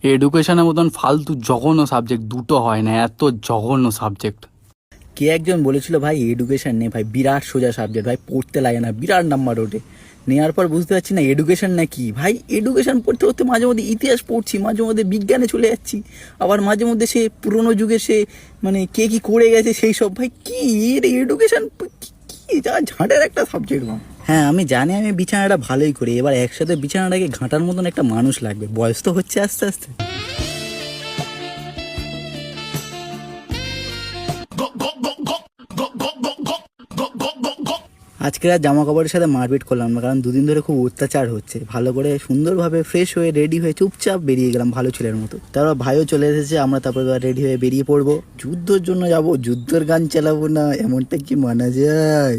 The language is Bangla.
এডুকেশনের মতন ফালতু জঘন্য সাবজেক্ট দুটো হয় না, এত জঘন্য সাবজেক্ট। কে একজন বলেছিল ভাই এডুকেশন নে ভাই, বিরাট সোজা সাবজেক্ট ভাই, পড়তে লাগে না, বিরাট নাম্বার ওঠে। নেওয়ার পর বুঝতে পারছি না এডুকেশন না কি ভাই। এডুকেশন পড়তে পড়তে মাঝে মধ্যে ইতিহাস পড়ছি, মাঝে মধ্যে বিজ্ঞানে চলে যাচ্ছি, আবার মাঝে মধ্যে সে পুরোনো যুগে সে মানে কে কি করে গেছে সেই সব। ভাই কি এডুকেশন, কি যা ঝাঁটের একটা সাবজেক্ট ভাই। হ্যাঁ আমি জানি আমি বিছানাটা ভালোই করি, এবার একসাথে বিছানাটাকে ঘাঁটার মতন একটা মানুষ লাগবে, বয়স তো হচ্ছে আস্তে আস্তে। আজকে আর জামা কাপড়ের সাথে মারপিট করলাম না, কারণ দুদিন ধরে খুব অত্যাচার হচ্ছে। ভালো করে সুন্দরভাবে ফ্রেশ হয়ে রেডি হয়ে চুপচাপ বেরিয়ে গেলাম ভালো ছেলের মতো। তারপর ভাইও চলে এসেছে, আমরা তারপর রেডি হয়ে বেরিয়ে পড়বো, যুদ্ধের জন্য যাব, যুদ্ধের গান চালাবো না, এমনটা কি মানা যায়?